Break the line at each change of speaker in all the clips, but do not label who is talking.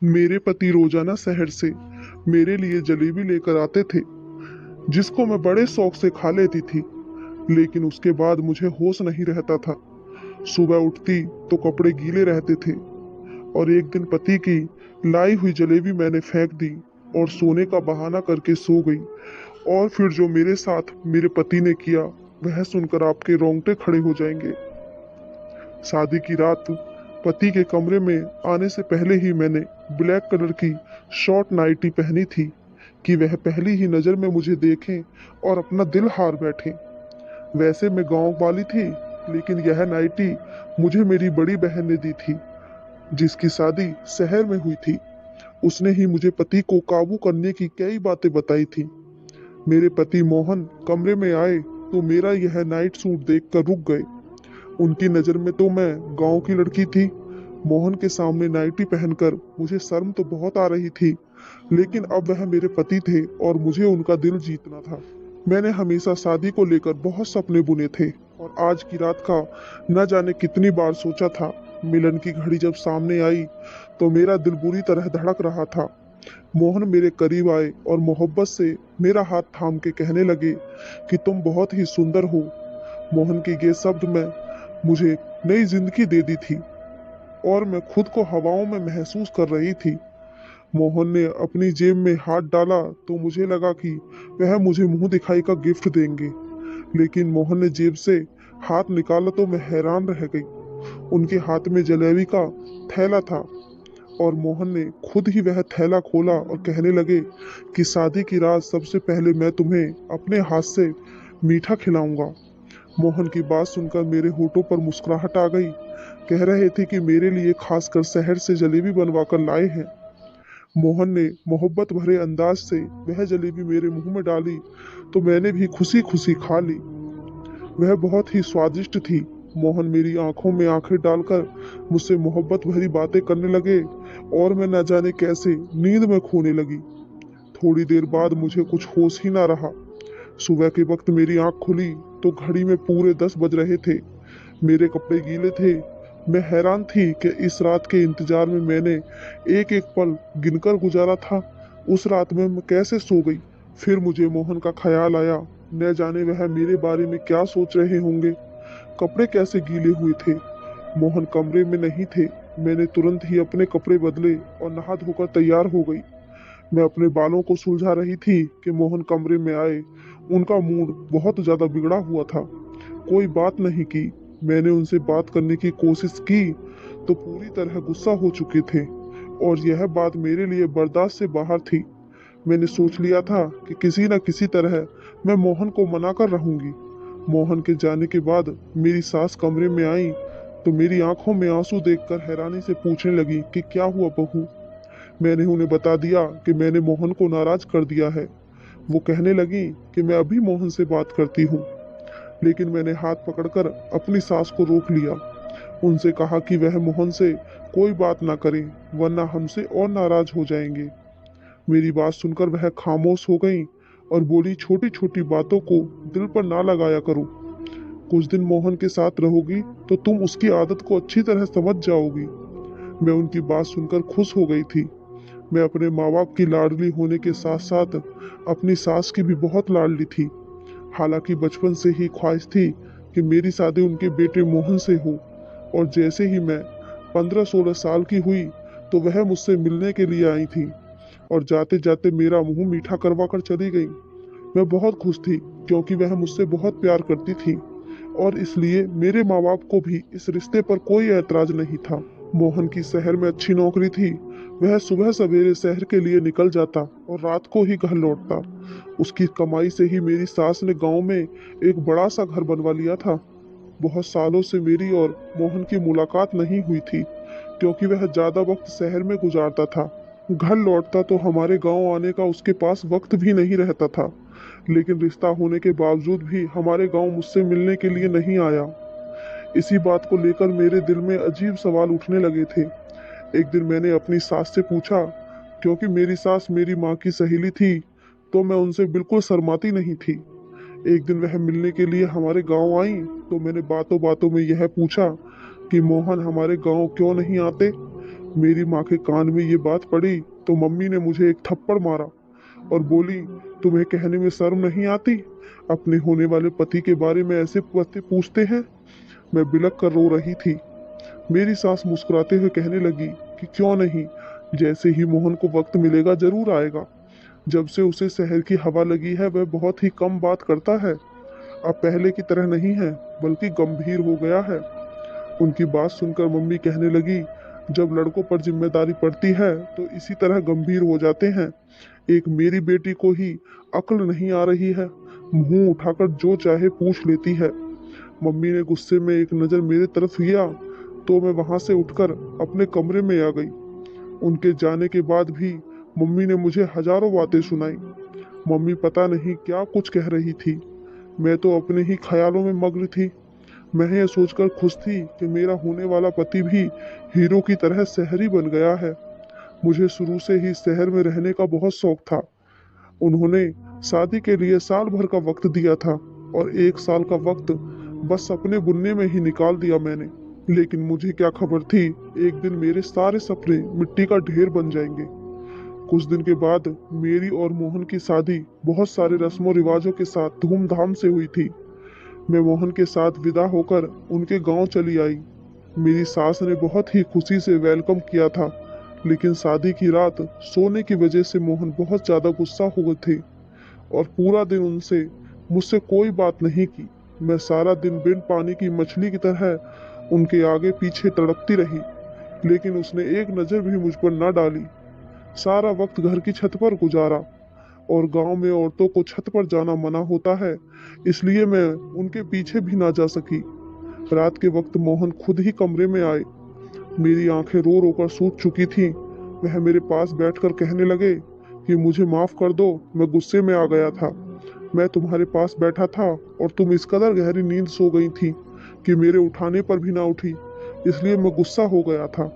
मेरे पति रोजाना शहर से मेरे लिए जलेबी लेकर आते थे, जिसको मैं बड़े शौक से खा लेती थी। लेकिन उसके बाद मुझे होश नहीं रहता था। सुबह उठती तो कपड़े गीले रहते थे, और एक दिन पति की लाई हुई जलेबी मैंने फेंक दी और सोने का बहाना करके सो गई। और फिर जो मेरे साथ मेरे पति ने किया, वह सुनकर आपके रोंगटे खड़े हो जाएंगे। शादी की रात पति के कमरे में आने से पहले ही मैंने ब्लैक कलर की शॉर्ट नाइटी पहनी थी कि वह पहली ही नज़र में मुझे देखें और अपना दिल हार बैठे। वैसे मैं गांव वाली थी, लेकिन यह नाइटी मुझे मेरी बड़ी बहन ने दी थी, जिसकी शादी शहर में हुई थी। उसने ही मुझे पति को काबू करने की कई बातें बताई थी। मेरे पति मोहन कमरे में आए तो मेरा यह नाइट सूट देखकर रुक गए। उनकी नज़र में तो मैं गांव की लड़की थी। मोहन के सामने नाइटी पहनकर मुझे शर्म तो बहुत आ रही थी, लेकिन अब वह मेरे पति थे और मुझे उनका दिल जीतना था। मैंने हमेशा शादी को लेकर बहुत सपने बुने थे, और आज की रात का न जाने कितनी बार सोचा था। मिलन की घड़ी जब सामने आई तो मेरा दिल बुरी तरह धड़क रहा था। मोहन मेरे करीब आए और मोहब्बत से मेरा हाथ थाम के कहने लगे कि तुम बहुत ही सुंदर हो। मोहन के ये शब्द में मुझे नई जिंदगी दे दी थी, और मैं खुद को हवाओं में महसूस कर रही थी। मोहन ने अपनी जेब में हाथ डाला तो मुझे लगा कि वह मुझे मुंह दिखाई का गिफ्ट देंगे, लेकिन मोहन ने जेब से हाथ निकाला तो मैं हैरान रह गई। उनके हाथ में जलेबी का थैला था, और मोहन ने खुद ही वह थैला खोला और कहने लगे कि शादी की रात सबसे पहले मैं तुम्हें अपने हाथ से मीठा खिलाऊंगा। मोहन की बात सुनकर मेरे होठों पर मुस्कुराहट आ गई। कह रहे थे कि मेरे लिए खासकर शहर से जलेबी बनवा कर लाए हैं। मोहन ने मोहब्बत भरे अंदाज से वह जलेबी मेरे मुंह में डाली तो मैंने भी खुशी खुशी खा ली। वह बहुत ही स्वादिष्ट थी। मोहन मेरी आंखों में आंखें डालकर मुझसे मोहब्बत भरी बातें करने लगे, और मैं न जाने कैसे नींद में खोने लगी। थोड़ी देर बाद मुझे कुछ होश ही ना रहा। सुबह के वक्त मेरी आंख खुली तो घड़ी में पूरे 10 बज रहे थे। मेरे कपड़े गीले थे। मैं हैरान थी कि इस रात के इंतजार में मैंने एक एक पल गिनकर गुजारा था। उस रात में मैं कैसे सो गई। फिर मुझे मोहन का ख्याल आया। न जाने वह मेरे बारे में क्या सोच रहे होंगे। कपड़े कैसे गीले हुए थे। मोहन कमरे में नहीं थे। मैंने तुरंत ही अपने कपड़े बदले और नहा धोकर तैयार हो गई। मैं अपने बालों को सुलझा रही थी कि मोहन कमरे में आए। उनका मूड बहुत ज्यादा बिगड़ा हुआ था। कोई बात नहीं की। मैंने उनसे बात करने की कोशिश की तो पूरी तरह गुस्सा हो चुके थे, और यह बात मेरे लिए बर्दाश्त से बाहर थी। मैंने सोच लिया था कि किसी न किसी तरह मैं मोहन को मना कर रहूंगी। मोहन के जाने के बाद मेरी सास कमरे में आई तो मेरी आंखों में आंसू देखकर हैरानी से पूछने लगी कि क्या हुआ बहू। मैंने उन्हें बता दिया कि मैंने मोहन को नाराज कर दिया है। वो कहने लगी कि मैं अभी मोहन से बात करती हूँ, लेकिन मैंने हाथ पकड़कर अपनी सास को रोक लिया। उनसे कहा कि वह मोहन से कोई बात ना करें, वरना हमसे और नाराज हो जाएंगे। मेरी बात सुनकर वह खामोश हो गई और बोली, छोटी छोटी बातों को दिल पर ना लगाया करो। कुछ दिन मोहन के साथ रहोगी तो तुम उसकी आदत को अच्छी तरह समझ जाओगी। मैं उनकी बात सुनकर खुश हो गई थी। मैं अपने माँ बाप की लाडली होने के साथ साथ अपनी सास की भी बहुत लाडली थी। हालांकि बचपन से ही ख्वाहिश थी कि मेरी शादी उनके बेटे मोहन से हो, और जैसे ही मैं 15-16 साल की हुई तो वह मुझसे मिलने के लिए आई थी, और जाते जाते मेरा मुंह मीठा करवा कर चली गई। मैं बहुत खुश थी क्योंकि वह मुझसे बहुत प्यार करती थी, और इसलिए मेरे माँ बाप को भी इस रिश्ते पर कोई ऐतराज नहीं था। मोहन की शहर में अच्छी नौकरी थी। वह सुबह सवेरे शहर के लिए निकल जाता और रात को ही घर लौटता। उसकी कमाई से ही मेरी सास ने गांव में एक बड़ा सा घर बनवा लिया था। बहुत सालों से मेरी और मोहन की मुलाकात नहीं हुई थी, क्योंकि वह ज्यादा वक्त शहर में गुजारता था। घर लौटता तो हमारे गांव आने का उसके पास वक्त भी नहीं रहता था। लेकिन रिश्ता होने के बावजूद भी हमारे गांव मुझसे मिलने के लिए नहीं आया। इसी बात को लेकर मेरे दिल में अजीब सवाल उठने लगे थे। एक दिन मैंने अपनी सास से पूछा, क्योंकि मेरी सास मेरी माँ की सहेली थी तो मैं उनसे बिल्कुल शर्माती नहीं थी। एक दिन वह मिलने के लिए हमारे गांव आई तो मैंने बातों बातों में यह पूछा कि मोहन हमारे गांव क्यों नहीं आते। मेरी माँ के कान में ये बात पड़ी तो मम्मी ने मुझे एक थप्पड़ मारा और बोली, तुम्हें कहने में शर्म नहीं आती? अपने होने वाले पति के बारे में ऐसे बातें पूछते हैं। मैं बिलक कर रो रही थी। मेरी सास मुस्कुराते हुए कहने लगी कि क्यों नहीं, जैसे ही मोहन को वक्त मिलेगा जरूर आएगा। जब से उसे शहर की हवा लगी है वह बहुत ही कम बात करता है। अब पहले की तरह नहीं है, बल्कि गंभीर हो गया है। उनकी बात सुनकर मम्मी कहने लगी, जब लड़कों पर जिम्मेदारी पड़ती है तो इसी तरह गंभीर हो जाते हैं। एक मेरी बेटी को ही अक्ल नहीं आ रही है, मुंह उठाकर जो चाहे पूछ लेती है। मम्मी ने गुस्से में एक नज़र मेरी तरफ किया तो मैं वहां से उठकर अपने कमरे में आ गई। उनके जाने के बाद भी मम्मी ने मुझे हजारों बातें सुनाई। मम्मी पता नहीं क्या कुछ कह रही थी। मैं तो अपने ही ख्यालों में मग्न थी। मैं ये सोचकर खुश थी कि मेरा होने वाला पति भी हीरो की तरह शहरी बन गया है। मुझे शुरू से ही शहर में रहने का बहुत शौक था। उन्होंने शादी के लिए साल भर का वक्त दिया था और एक साल का वक्त बस अपने बुनने में ही निकाल दिया मैंने। लेकिन मुझे क्या खबर थी, एक दिन मेरे सारे सपने मिट्टी का ढेर बन जाएंगे। कुछ दिन के बाद मेरी और मोहन की शादी बहुत सारे रस्मों रिवाजों के साथ धूमधाम से हुई थी। मैं मोहन के साथ विदा होकर उनके गांव चली आई। मेरी सास ने बहुत ही खुशी से वेलकम किया था, लेकिन शादी की रात सोने की वजह से मोहन बहुत ज्यादा गुस्सा हो गए थे और पूरा दिन उनसे मुझसे कोई बात नहीं की। मैं सारा दिन बिन पानी की मछली की तरह उनके आगे पीछे तड़पती रही, लेकिन उसने एक नजर भी मुझ पर न डाली। सारा वक्त घर की छत पर गुजारा और गांव में औरतों को छत पर जाना मना होता है, इसलिए मैं उनके पीछे भी ना जा सकी। रात के वक्त मोहन खुद ही कमरे में आए। मेरी आंखें रो रो कर सूज चुकी थीं। वह मेरे पास बैठकर कहने लगे कि मुझे माफ कर दो, मैं गुस्से में आ गया था। मैं तुम्हारे पास बैठा था और तुम इस कदर गहरी नींद सो गई थी कि मेरे उठाने पर भी ना उठी, इसलिए मैं गुस्सा हो गया था।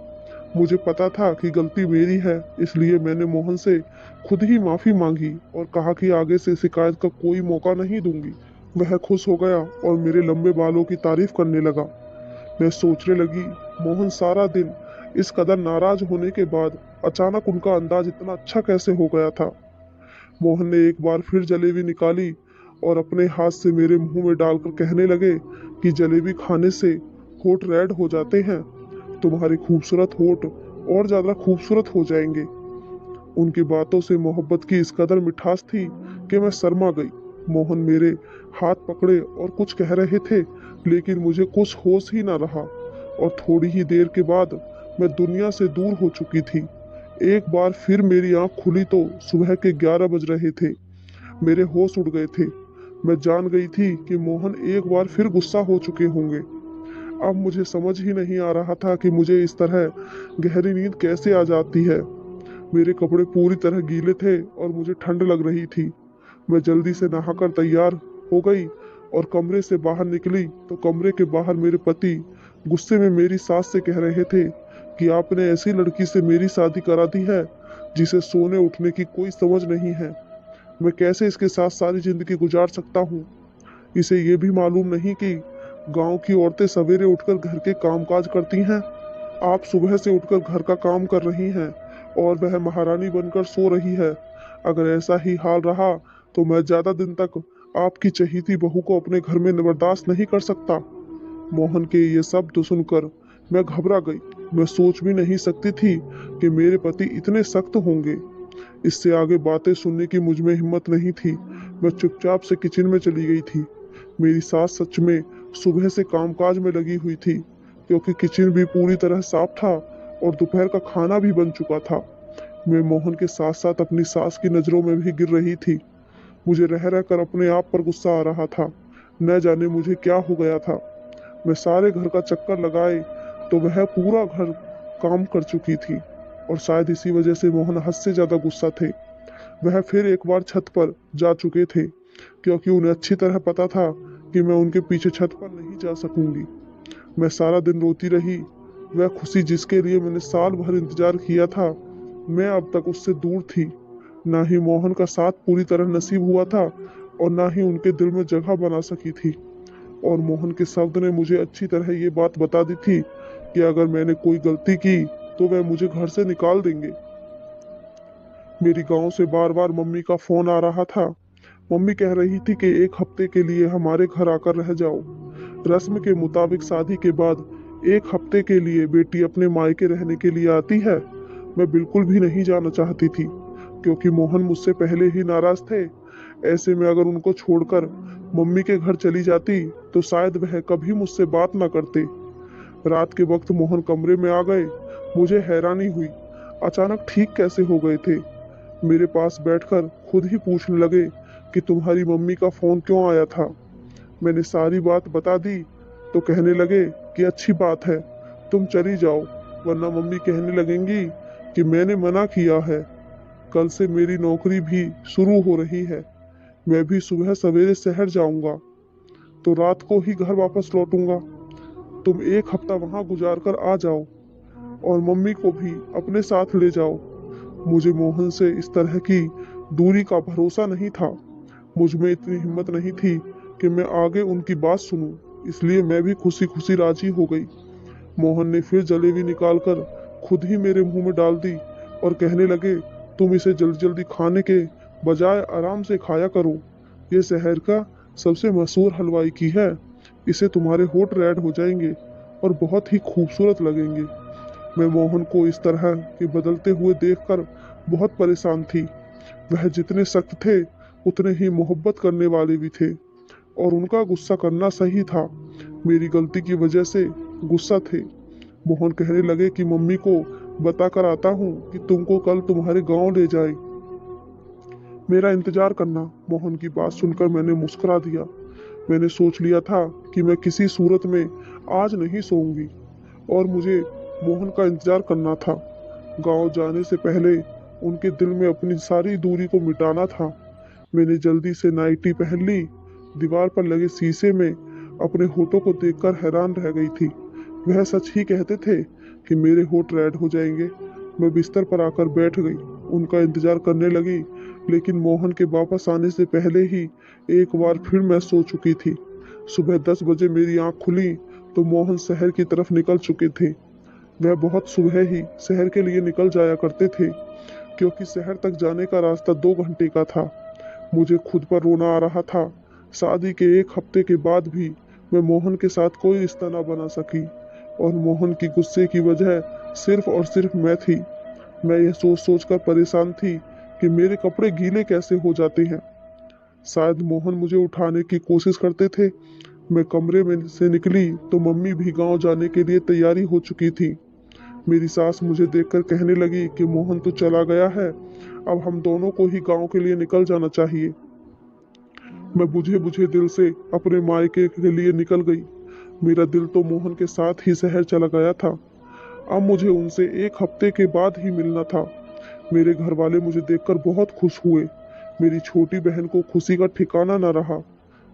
मुझे पता था कि गलती मेरी है, इसलिए मैंने मोहन से खुद ही माफी मांगी और कहा कि आगे से शिकायत का कोई मौका नहीं दूंगी। वह खुश हो गया और मेरे लंबे बालों की तारीफ करने लगा। मैं सोचने लगी, मोहन सारा दिन इस कदर नाराज होने के बाद अचानक उनका अंदाज इतना अच्छा कैसे हो गया था। मोहन ने एक बार फिर जलेबी निकाली और अपने हाथ से मेरे मुंह में डालकर कहने लगे कि जलेबी खाने से होठ रेड हो जाते हैं, तुम्हारे खूबसूरत होठ और ज्यादा खूबसूरत हो जाएंगे। उनकी बातों से मोहब्बत की इस कदर मिठास थी कि मैं शर्मा गई। मोहन मेरे हाथ पकड़े और कुछ कह रहे थे, लेकिन मुझे कुछ होश ही ना रहा और थोड़ी ही देर के बाद मैं दुनिया से दूर हो चुकी थी। एक बार फिर मेरी आंख खुली तो सुबह के 11 बज रहे थे। मेरे होश उड़ गए थे। मैं जान गई थी कि मोहन एक बार फिर गुस्सा हो चुके होंगे। अब मुझे समझ ही नहीं आ रहा था कि मुझे इस तरह गहरी नींद कैसे आ जाती है। मेरे कपड़े पूरी तरह गीले थे और मुझे ठंड लग रही थी। मैं जल्दी से नहाकर तैयार हो गई और कमरे से बाहर निकली तो कमरे के बाहर मेरे पति गुस्से में मेरी सास से कह रहे थे कि आपने ऐसी लड़की से मेरी शादी करा दी है जिसे सोने उठने की कोई समझ नहीं है। मैं कैसे इसके साथ सारी जिंदगी गुजार सकता हूँ। इसे ये भी मालूम नहीं कि गांव की औरतें सवेरे उठकर घर के कामकाज करती हैं। आप सुबह से उठकर घर का काम कर रही हैं और वह महारानी बनकर सो रही है। अगर ऐसा ही हाल रहा तो मैं ज्यादा दिन तक आपकी चहीती बहू को अपने घर में बर्दाश्त नहीं कर सकता। मोहन के ये शब्द सुनकर मैं घबरा गई। मैं सोच भी नहीं सकती थी कि मेरे पति इतने सख्त होंगे। इससे आगे बातें सुनने की मुझ में हिम्मत नहीं थी। मैं चुपचाप से किचन में चली गई थी। मेरी सास सच में सुबह से कामकाज में लगी हुई थी, क्योंकि किचन भी पूरी तरह साफ था और दोपहर का खाना भी बन चुका था। मैं मोहन के साथ साथ अपनी सास की नजरों में भी गिर रही थी। मुझे रह रहकर अपने आप पर गुस्सा आ रहा था। न जाने मुझे क्या हो गया था। मैं सारे घर का चक्कर लगाए तो वह पूरा घर काम कर चुकी थी और शायद इसी वजह से मोहन हद से ज्यादा गुस्सा थे। वह फिर एक बार छत पर जा चुके थे, क्योंकि उन्हें अच्छी तरह पता था कि मैं उनके पीछे छत पर नहीं जा सकूंगी। मैं सारा दिन रोती रही। वह खुशी जिसके लिए मैंने साल भर इंतजार किया था, मैं अब तक उससे दूर थी। ना ही मोहन का साथ पूरी तरह नसीब हुआ था और ना ही उनके दिल में जगह बना सकी थी। और मोहन के शब्द ने मुझे अच्छी तरह ये बात बता दी थी कि अगर मैंने कोई गलती की तो वह मुझे घर से निकाल देंगे। मेरी गांव से बार बार मम्मी का फोन आ रहा था। मम्मी कह रही थी कि 1 हफ्ते के लिए हमारे घर आकर रह जाओ। रस्म के मुताबिक शादी के बाद 1 हफ्ते के लिए बेटी अपने मायके रहने के लिए आती है। मैं बिल्कुल भी नहीं जाना चाहती थी, क्योंकि मोहन मुझसे पहले ही नाराज थे। ऐसे में अगर उनको छोड़कर मम्मी के घर चली जाती तो शायद वह कभी मुझसे बात ना करते। रात के वक्त मोहन कमरे में आ गए। मुझे हैरानी हुई, अचानक ठीक कैसे हो गए थे। मेरे पास बैठकर खुद ही पूछने लगे कि तुम्हारी मम्मी का फोन क्यों आया था। मैंने सारी बात बता दी तो कहने लगे कि अच्छी बात है, तुम चली जाओ, वरना मम्मी कहने लगेंगी कि मैंने मना किया है। कल से मेरी नौकरी भी शुरू हो रही है। मैं भी सुबह सवेरे शहर जाऊंगा तो रात को ही घर वापस लौटूंगा। तुम 1 हफ्ता वहां गुजार कर आ जाओ और मम्मी को भी अपने साथ ले जाओ। मुझे मोहन से इस तरह की दूरी का भरोसा नहीं था। मुझ में इतनी हिम्मत नहीं थी कि मैं आगे उनकी बात सुनूं, इसलिए मैं भी खुशी खुशी राजी हो गई। मोहन ने फिर जलेबी निकालकर खुद ही मेरे मुंह में डाल दी और कहने लगे, तुम इसे जल्दी जल्दी खाने के बजाय आराम से खाया करो। ये शहर का सबसे मशहूर हलवाई की है। इसे तुम्हारे होठ रेड हो जाएंगे और बहुत ही खूबसूरत लगेंगे। मैं मोहन को इस तरह के बदलते हुए देखकर बहुत परेशान थी। वह जितने सख्त थे उतने ही मोहब्बत करने वाले भी थे, और उनका गुस्सा करना सही था। मेरी गलती की वजह से गुस्सा थे। मोहन कहने लगे कि मम्मी को बता कर आता हूँ कि तुमको कल तुम्हारे गांव ले जाए। मेरा इंतजार करना। मोहन की बात सुनकर मैंने मुस्कुरा दिया। मैंने सोच लिया था कि मैं किसी सूरत में आज नहीं सोऊंगी और मुझे मोहन का इंतजार करना था। गांव जाने से पहले उनके दिल में अपनी सारी दूरी को मिटाना था। मैंने जल्दी से नाइटी पहन ली। दीवार पर लगे शीशे में अपने होठों को देखकर हैरान रह गई थी। वह सच ही कहते थे कि मेरे होठ रेड हो जाएंगे। मैं बिस्तर पर आकर बैठ गई, उनका इंतजार करने लगी, लेकिन मोहन के वापस आने से पहले ही एक बार फिर मैं सो चुकी थी। सुबह 10 बजे मेरी आंख खुली तो मोहन शहर की तरफ निकल चुके थे। वह बहुत सुबह ही शहर के लिए निकल जाया करते थे, क्योंकि शहर तक जाने का रास्ता 2 घंटे का था। मुझे खुद पर रोना आ रहा था। शादी के 1 हफ्ते के बाद भी मैं मोहन के साथ कोई रिश्ता ना बना सकी, और मोहन की गुस्से की वजह सिर्फ और सिर्फ मैं थी। मैं यह सोच सोच कर परेशान थी कि मेरे कपड़े गीले कैसे हो जाते हैं। शायद मोहन मुझे उठाने की कोशिश करते थे। मैं कमरे में से निकली तो मम्मी भी गांव जाने के लिए तैयारी हो चुकी थी। मेरी सास मुझे देखकर कहने लगी कि मोहन तो चला गया है, अब हम दोनों को ही गांव के लिए निकल जाना चाहिए। मैं बुझे बुझे दिल से अपने मायके के लिए निकल गई। मेरा दिल तो मोहन के साथ ही शहर चला गया था। अब मुझे उनसे 1 हफ्ते के बाद ही मिलना था। मेरे घर वाले मुझे देखकर बहुत खुश हुए। मेरी छोटी बहन को खुशी का ठिकाना न रहा।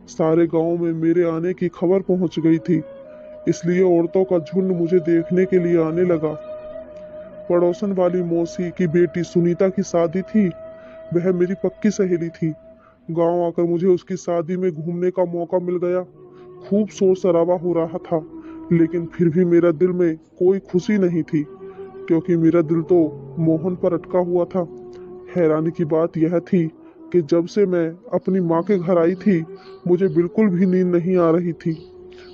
सारे गांव में मेरे आने की खबर पहुंच गई थी, इसलिए औरतों का झुंड मुझे देखने के लिए आने लगा। पड़ोसन वाली मौसी की बेटी सुनीता की शादी थी। वह मेरी पक्की सहेली थी। गांव आकर मुझे उसकी शादी में घूमने का मौका मिल गया। खूब शोर शराबा हो रहा था, लेकिन फिर भी मेरा दिल में कोई खुशी नहीं थी, क्योंकि मेरा दिल तो मोहन पर अटका हुआ था। हैरानी की बात यह थी कि जब से मैं अपनी माँ के घर आई थी, मुझे बिल्कुल भी नींद नहीं आ रही थी,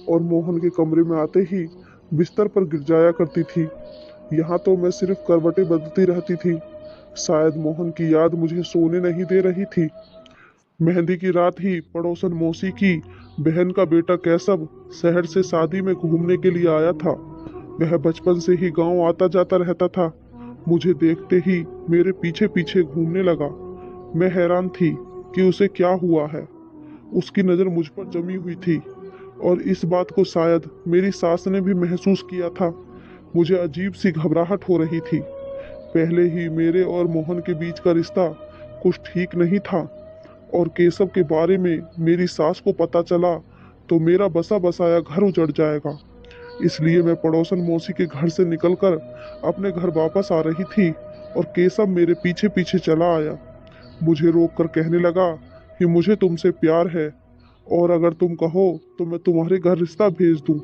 और मोहन के कमरे में आते ही बिस्तर पर गिर जाया करती थी। यहाँ तो मैं सिर्फ करवटें बदलती रहती थी। शायद मोहन की याद मुझे सोने नहीं दे रही थी। मेहंदी की रात ही पड़ोसन मौसी की बहन का बेटा कैसब शहर से शादी में घूमने के लिए आया था। वह बचपन से ही गांव आता जाता रहता था। मुझे देखते ही मेरे पीछे पीछे घूमने लगा। मैं हैरान थी कि उसे क्या हुआ है। उसकी नज़र मुझ पर जमी हुई थी, और इस बात को शायद मेरी सास ने भी महसूस किया था। मुझे अजीब सी घबराहट हो रही थी। पहले ही मेरे और मोहन के बीच का रिश्ता कुछ ठीक नहीं था, और केशव के बारे में मेरी सास को पता चला तो मेरा बसा बसाया घर उजड़ जाएगा। इसलिए मैं पड़ोसन मौसी के घर से निकलकर अपने घर वापस आ रही थी, और केशव मेरे पीछे पीछे चला आया। मुझे रोककर कहने लगा कि मुझे तुमसे प्यार है, और अगर तुम कहो तो मैं तुम्हारे घर रिश्ता भेज दूं।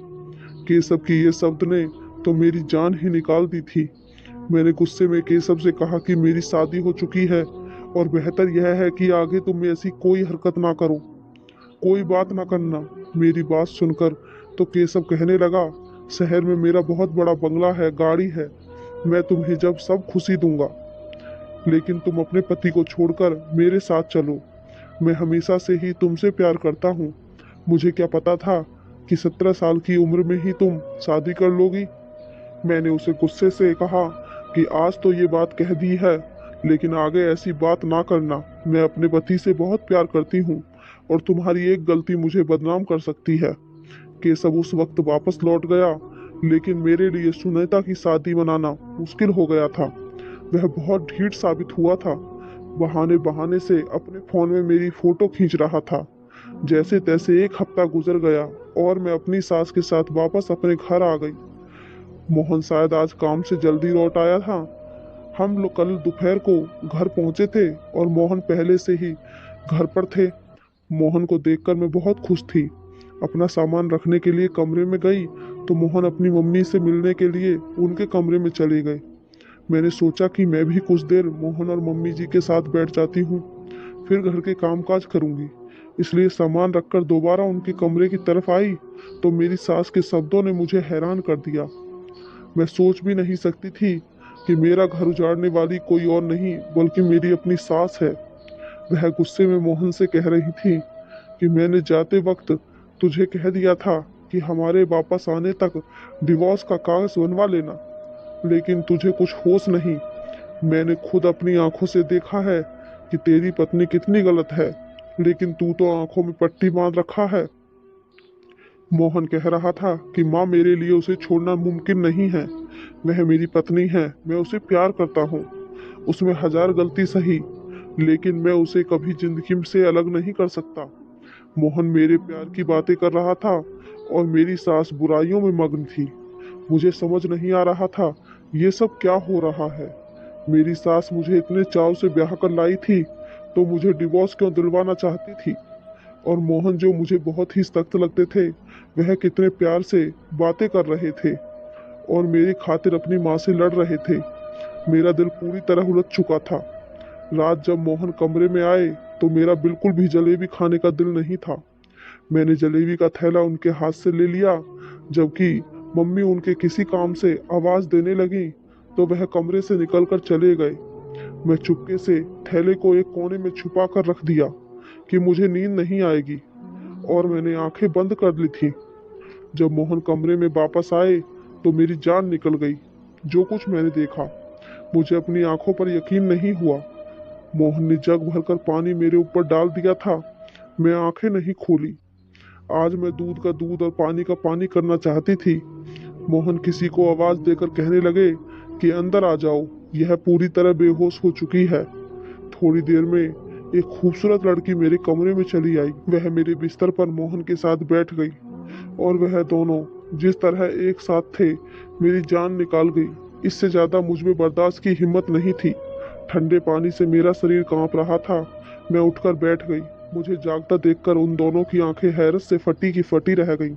केशव की ये शब्द ने तो मेरी जान ही निकाल दी थी। मैंने गुस्से में केशव से कहा कि मेरी शादी हो चुकी है और बेहतर यह है कि आगे तुम ऐसी कोई हरकत ना करो, कोई बात ना करना। मेरी बात सुनकर तो केशव कहने लगा, शहर में मेरा बहुत बड़ा बंगला है, गाड़ी है, मैं तुम्हें जब सब खुशी दूंगा, लेकिन तुम अपने पति को छोड़कर मेरे साथ चलो। मैं हमेशा से ही तुमसे प्यार करता हूँ। मुझे क्या पता था कि 17 साल की उम्र में ही तुम शादी कर लोगी। मैंने उसे गुस्से से कहा कि आज तो ये बात कह दी है, लेकिन आगे ऐसी बात ना करना। मैं अपने पति से बहुत प्यार करती हूँ और तुम्हारी एक गलती मुझे बदनाम कर सकती है। केशव उस वक्त वापस लौट गया, लेकिन मेरे लिए सुनीता की शादी मनाना मुश्किल हो गया था। वह बहुत ढीठ साबित हुआ था। बहाने बहाने से अपने फोन में मेरी फोटो खींच रहा था। जैसे तैसे एक हफ्ता गुजर गया और मैं अपनी सास के साथ वापस अपने घर आ गई। मोहन शायद आज काम से जल्दी लौट आया था। हम लोग कल दोपहर को घर पहुंचे थे और मोहन पहले से ही घर पर थे। मोहन को देखकर मैं बहुत खुश थी। अपना सामान रखने के लिए कमरे में गई तो मोहन अपनी मम्मी से मिलने के लिए उनके कमरे में चले गए। मैंने सोचा कि मैं भी कुछ देर मोहन और मम्मी जी के साथ बैठ जाती हूँ, फिर घर के कामकाज करूँगी। इसलिए सामान रखकर दोबारा उनके कमरे की तरफ आई तो मेरी सास के शब्दों ने मुझे हैरान कर दिया। मैं सोच भी नहीं सकती थी कि मेरा घर उजाड़ने वाली कोई और नहीं बल्कि मेरी अपनी सास है। वह गुस्से में मोहन से कह रही थी कि मैंने जाते वक्त तुझे कह दिया था कि हमारे वापस आने तक डिवोर्स का कागज बनवा लेना, लेकिन तुझे कुछ होश नहीं। मैंने खुद अपनी आंखों से देखा है कि तेरी पत्नी कितनी गलत है, लेकिन तू तो आंखों में पट्टी बांध रखा है। मोहन कह रहा था कि माँ, मेरे लिए उसे छोड़ना मुमकिन नहीं है। वह मेरी पत्नी है, मैं उसे प्यार करता हूँ। उसमें हजार गलती सही, लेकिन मैं उसे कभी जिंदगी से अलग नहीं कर सकता। मोहन मेरे प्यार की बातें कर रहा था और मेरी सास बुराइयों में मग्न थी। मुझे समझ नहीं आ रहा था ये सब क्या हो रहा है। मेरी सास मुझे इतने चाव से ब्याह कर लाई थी तो मुझे डिवोर्स क्यों दिलवाना चाहती थी, और मोहन जो मुझे बहुत ही सख्त लगते थे वह कितने प्यार से बातें कर रहे थे और मेरी खातिर अपनी माँ से लड़ रहे थे। मेरा दिल पूरी तरह उलझ चुका था। रात जब मोहन कमरे में आए तो मेरा बिल्कुल भी जलेबी खाने का दिल नहीं था। मैंने जलेबी का थैला उनके हाथ से ले लिया। जबकि मम्मी उनके किसी काम से आवाज देने लगी तो वह कमरे से निकलकर चले गए। मैं चुपके से थैले को एक कोने में छुपा कर रख दिया कि मुझे नींद नहीं आएगी, और मैंने आंखें बंद कर ली थी। जब मोहन कमरे में वापस आए तो मेरी जान निकल गई। जो कुछ मैंने देखा, मुझे अपनी आंखों पर यकीन नहीं हुआ। मोहन ने जग भरकर पानी मेरे ऊपर डाल दिया था। मैं आंखें नहीं खोली। आज मैं दूध का दूध और पानी का पानी करना चाहती थी। मोहन किसी को आवाज देकर कहने लगे कि अंदर आ जाओ, यह पूरी तरह बेहोश हो चुकी है। थोड़ी देर में एक खूबसूरत लड़की मेरे कमरे में चली आई। वह मेरे बिस्तर पर मोहन के साथ बैठ गई और वह दोनों जिस तरह एक साथ थे, मेरी जान निकाल गई। इससे ज्यादा मुझ में बर्दाश्त की हिम्मत नहीं थी। ठंडे पानी से मेरा शरीर कांप रहा था। मैं उठकर बैठ गई। मुझे जागता देखकर उन दोनों की आंखें हैरत से फटी की फटी रह गईं।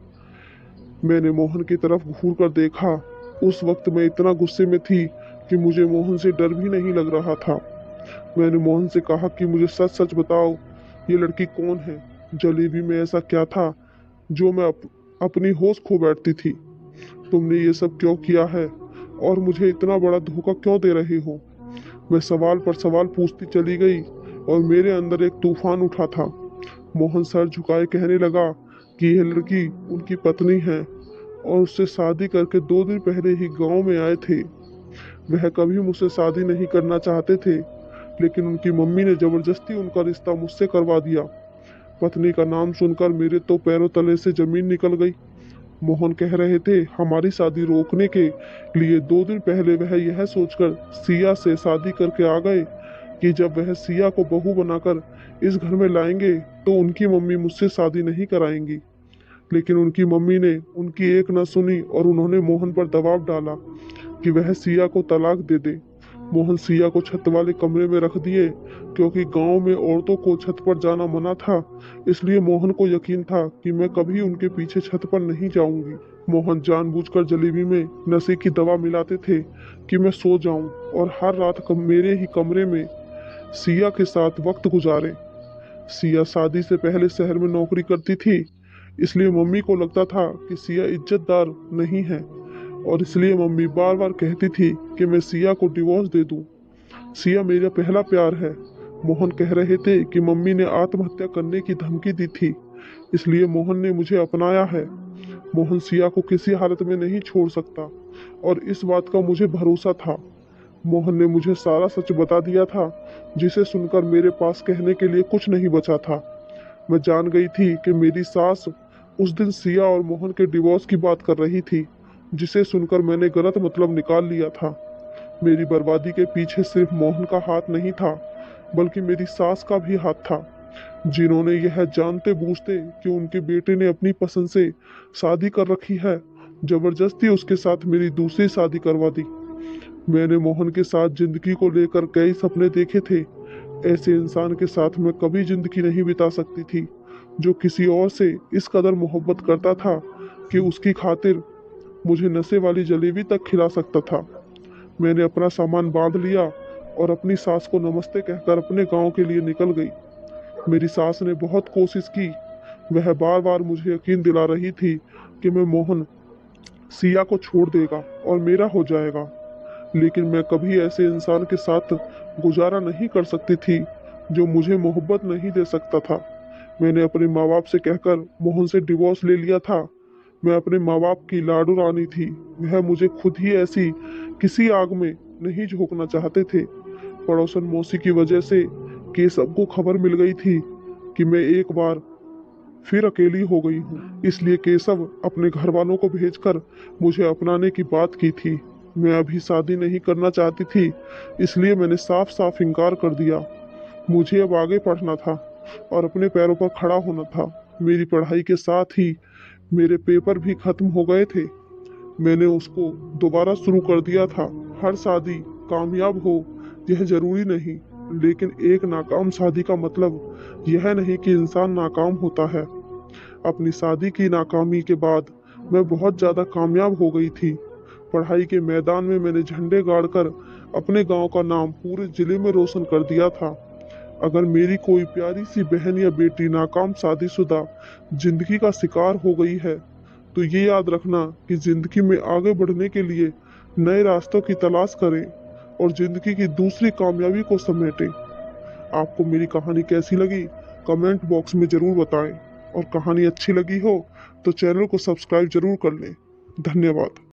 मैंने मोहन की तरफ घूर कर देखा। उस वक्त मैं इतना गुस्से में थी कि मुझे मोहन से डर भी नहीं लग रहा था। मैंने मोहन से कहा कि मुझे सच सच बताओ, ये लड़की कौन है? जलेबी में ऐसा क्या था जो मैं अपनी होश खो बैठती थी? तुमने ये सब क्यों किया है और मुझे इतना बड़ा धोखा क्यों दे रहे हो? मैं सवाल पर सवाल पूछती चली गई और मेरे अंदर एक तूफान उठा था। मोहन सर झुकाए कहने लगा कि यह लड़की उनकी पत्नी है और उससे शादी करके 2 दिन पहले ही गांव में आए थे। वह कभी मुझसे शादी नहीं करना चाहते थे, लेकिन उनकी मम्मी ने जबरदस्ती उनका रिश्ता मुझसे करवा दिया। पत्नी का नाम सुनकर मेरे तो पैरों तले से जमीन निकल गई। मोहन कह रहे थे हमारी शादी रोकने के लिए 2 दिन पहले वह यह सोचकर सिया से शादी करके आ गए कि जब वह सिया को बहू बनाकर इस घर में लाएंगे तो उनकी मम्मी मुझसे शादी नहीं कराएंगी। लेकिन उनकी मम्मी ने उनकी एक न सुनी और उन्होंने मोहन पर दबाव डाला कि वह सिया को तलाक दे दे। मोहन सिया को छत वाले कमरे में रख दिए। क्योंकि गांव में औरतों को छत पर जाना मना था, इसलिए मोहन को यकीन था कि मैं कभी उनके पीछे छत पर नहीं जाऊंगी। मोहन जानबूझकर जलेबी में नशे की दवा मिलाते थे कि मैं सो जाऊं और हर रात मेरे ही कमरे में सिया के साथ वक्त गुजारे। सिया शादी से पहले शहर में नौकरी करती थी, इसलिए मम्मी को लगता था कि सिया इज्जतदार नहीं है और इसलिए मम्मी बार बार कहती थी कि मैं सिया को डिवोर्स दे दूं। सिया मेरा पहला प्यार है। मोहन कह रहे थे कि मम्मी ने आत्महत्या करने की धमकी दी थी, इसलिए मोहन ने मुझे अपनाया है। मोहन सिया को किसी हालत में नहीं छोड़ सकता और इस बात का मुझे भरोसा था। मोहन ने मुझे सारा सच बता दिया था, जिसे सुनकर मेरे पास कहने के लिए कुछ नहीं बचा था। मैं जान गई थी कि मेरी सास उस दिन सिया और मोहन के डिवोर्स की बात कर रही थी, जिसे सुनकर मैंने गलत मतलब निकाल लिया था। मेरी बर्बादी के पीछे सिर्फ मोहन का हाथ नहीं था, बल्कि मेरी सास का भी हाथ था, जिन्होंने यह जानते बूझते कि उनके बेटे ने अपनी पसंद से शादी कर रखी है, जबरदस्ती उसके साथ मेरी दूसरी शादी करवा दी। मैंने मोहन के साथ जिंदगी को लेकर कई सपने देखे थे। ऐसे इंसान के साथ मैं कभी जिंदगी नहीं बिता सकती थी, जो किसी और से इस कदर मोहब्बत करता था कि उसकी खातिर मुझे नशे वाली जलेबी तक खिला सकता था। मैंने अपना सामान बांध लिया और अपनी सास को नमस्ते कहकर अपने गांव के लिए निकल गई। मेरी सास ने बहुत कोशिश की। वह बार बार मुझे यकीन दिला रही थी कि मैं मोहन सिया को छोड़ देगा और मेरा हो जाएगा, लेकिन मैं कभी ऐसे इंसान के साथ गुजारा नहीं कर सकती थी जो मुझे मोहब्बत नहीं दे सकता था। मैंने अपने माँ बाप से कहकर मोहन से डिवोर्स ले लिया था। मैं अपने माँ बाप की लाडू रानी थी। वह मुझे खुद ही ऐसी किसी आग में नहीं झोंकना चाहते थे। पड़ोसन मौसी की वजह से केशव को खबर मिल गई थी कि मैं एक बार फिर अकेली हो गई हूँ, इसलिए केशव अपने घर वालों को भेजकर मुझे अपनाने की बात की थी। मैं अभी शादी नहीं करना चाहती थी, इसलिए मैंने साफ साफ इनकार कर दिया। मुझे अब आगे पढ़ना था और अपने पैरों पर खड़ा होना था। मेरी पढ़ाई के साथ ही मेरे पेपर भी खत्म हो गए थे। मैंने उसको दोबारा शुरू कर दिया था। हर शादी कामयाब हो यह जरूरी नहीं, लेकिन एक नाकाम शादी का मतलब यह नहीं कि इंसान नाकाम होता है। अपनी शादी की नाकामी के बाद मैं बहुत ज़्यादा कामयाब हो गई थी। पढ़ाई के मैदान में मैंने झंडे गाड़कर अपने गांव का नाम पूरे जिले में रोशन कर दिया था। अगर मेरी कोई प्यारी सी बहन या बेटी नाकाम शादीशुदा जिंदगी का शिकार हो गई है, तो ये याद रखना कि जिंदगी में आगे बढ़ने के लिए नए रास्तों की तलाश करें और जिंदगी की दूसरी कामयाबी को समेटें। आपको मेरी कहानी कैसी लगी कमेंट बॉक्स में ज़रूर बताएं और कहानी अच्छी लगी हो तो चैनल को सब्सक्राइब जरूर कर लें। धन्यवाद।